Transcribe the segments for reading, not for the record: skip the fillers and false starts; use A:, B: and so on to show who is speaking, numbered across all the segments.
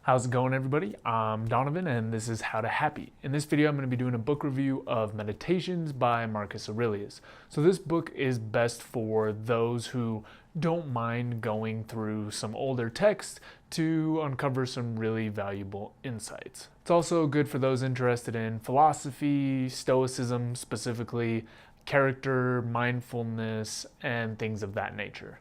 A: How's it going, everybody? I'm Donovan, and this is How to Happy. In this video, I'm going to be doing a book review of Meditations by Marcus Aurelius. So this book is best for those who don't mind going through some older text to uncover some really valuable insights. It's also good for those interested in philosophy, stoicism specifically, character, mindfulness, and things of that nature.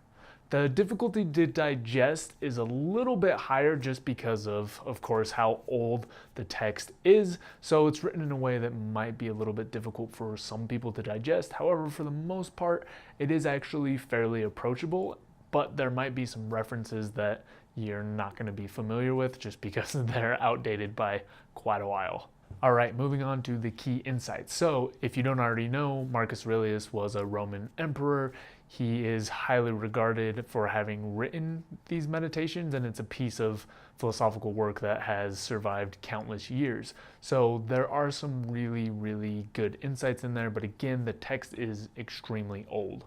A: The difficulty to digest is a little bit higher just because of course, how old the text is. So it's written in a way that might be a little bit difficult for some people to digest. However, for the most part, it is actually fairly approachable, but there might be some references that you're not going to be familiar with just because they're outdated by quite a while. All right, moving on to the key insights. So if you don't already know, Marcus Aurelius was a Roman emperor. He is highly regarded for having written these meditations, and it's a piece of philosophical work that has survived countless years. So there are some really, really good insights in there, but again, the text is extremely old.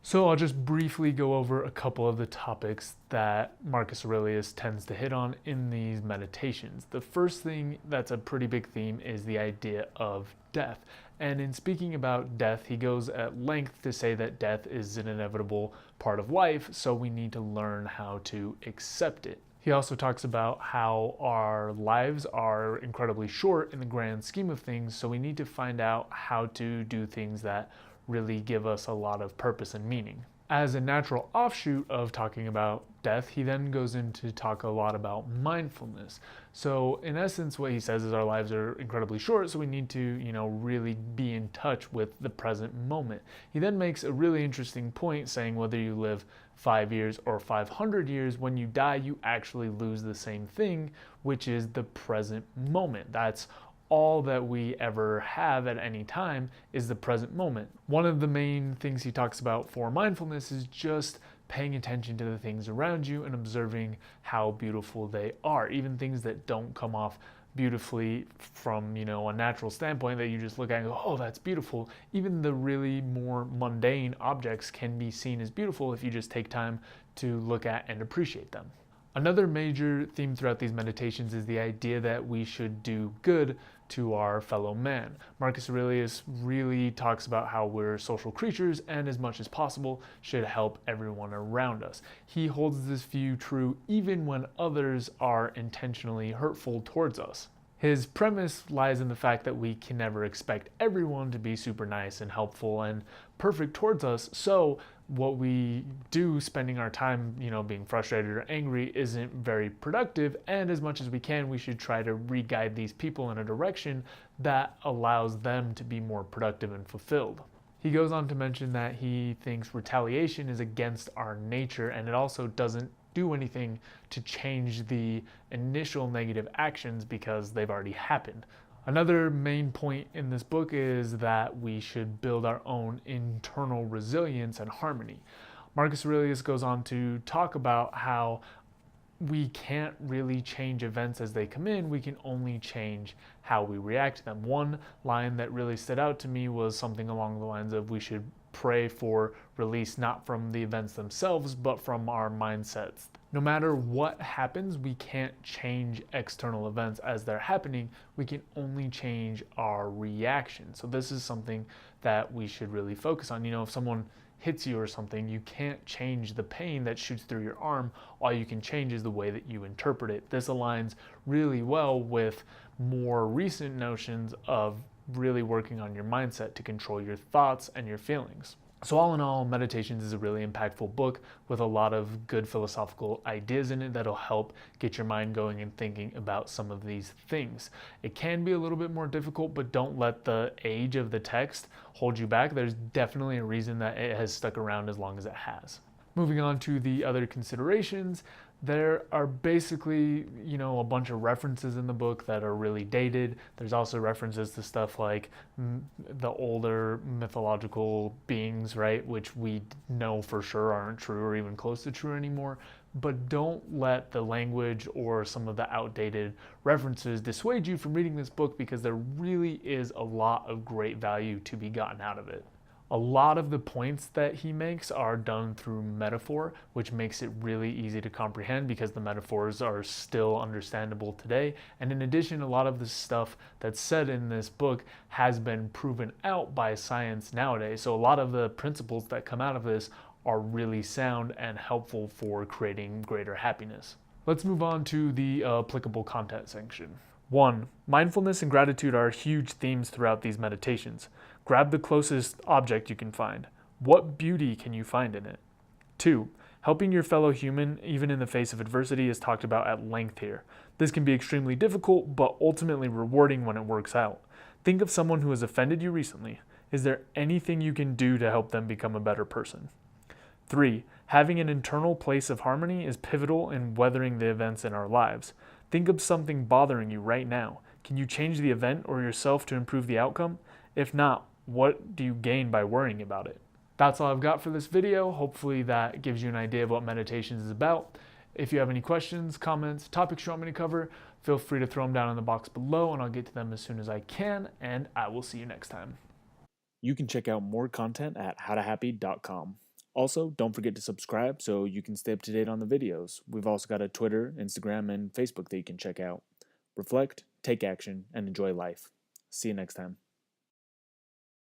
A: So I'll just briefly go over a couple of the topics that Marcus Aurelius tends to hit on in these meditations. The first thing that's a pretty big theme is the idea of death. And in speaking about death, he goes at length to say that death is an inevitable part of life, so we need to learn how to accept it. He also talks about how our lives are incredibly short in the grand scheme of things, so we need to find out how to do things that really give us a lot of purpose and meaning. As a natural offshoot of talking about death, he then goes into talk a lot about mindfulness. So in essence, what he says is our lives are incredibly short, so we need to, really be in touch with the present moment. He then makes a really interesting point saying whether you live 5 years or 500 years, when you die, you actually lose the same thing, which is the present moment. That's all that we ever have at any time is the present moment. One of the main things he talks about for mindfulness is just paying attention to the things around you and observing how beautiful they are. Even things that don't come off beautifully from, a natural standpoint that you just look at and go, oh, that's beautiful. Even the really more mundane objects can be seen as beautiful if you just take time to look at and appreciate them. Another major theme throughout these meditations is the idea that we should do good to our fellow man. Marcus Aurelius really talks about how we're social creatures and as much as possible should help everyone around us. He holds this view true even when others are intentionally hurtful towards us. His premise lies in the fact that we can never expect everyone to be super nice and helpful and perfect towards us, so what we do spending our time, being frustrated or angry isn't very productive, and as much as we can, we should try to re-guide these people in a direction that allows them to be more productive and fulfilled. He goes on to mention that he thinks retaliation is against our nature, and it also doesn't do anything to change the initial negative actions because they've already happened. Another main point in this book is that we should build our own internal resilience and harmony. Marcus Aurelius goes on to talk about how we can't really change events as they come in, we can only change how we react to them. One line that really stood out to me was something along the lines of we should pray for release not from the events themselves, but from our mindsets. No matter what happens, we can't change external events as they're happening. We can only change our reaction. So this is something that we should really focus on. If someone hits you or something, you can't change the pain that shoots through your arm. All you can change is the way that you interpret it. This aligns really well with more recent notions of really working on your mindset to control your thoughts and your feelings. So all in all, Meditations is a really impactful book with a lot of good philosophical ideas in it that'll help get your mind going and thinking about some of these things. It can be a little bit more difficult, but don't let the age of the text hold you back. There's definitely a reason that it has stuck around as long as it has. Moving on to the other considerations, there are basically, a bunch of references in the book that are really dated. There's also references to stuff like the older mythological beings, right, which we know for sure aren't true or even close to true anymore. But don't let the language or some of the outdated references dissuade you from reading this book, because there really is a lot of great value to be gotten out of it. A lot of the points that he makes are done through metaphor, which makes it really easy to comprehend because the metaphors are still understandable today. And in addition, a lot of the stuff that's said in this book has been proven out by science nowadays. So a lot of the principles that come out of this are really sound and helpful for creating greater happiness. Let's move on to the applicable content section. 1. Mindfulness and gratitude are huge themes throughout these meditations. Grab the closest object you can find. What beauty can you find in it? 2. Helping your fellow human, even in the face of adversity, is talked about at length here. This can be extremely difficult, but ultimately rewarding when it works out. Think of someone who has offended you recently. Is there anything you can do to help them become a better person? 3. Having an internal place of harmony is pivotal in weathering the events in our lives. Think of something bothering you right now. Can you change the event or yourself to improve the outcome? If not, what do you gain by worrying about it? That's all I've got for this video. Hopefully that gives you an idea of what meditations is about. If you have any questions, comments, topics you want me to cover, feel free to throw them down in the box below and I'll get to them as soon as I can, and I will see you next time.
B: You can check out more content at howtohappy.com. Also, don't forget to subscribe so you can stay up to date on the videos. We've also got a Twitter, Instagram, and Facebook that you can check out. Reflect, take action, and enjoy life. See you next time.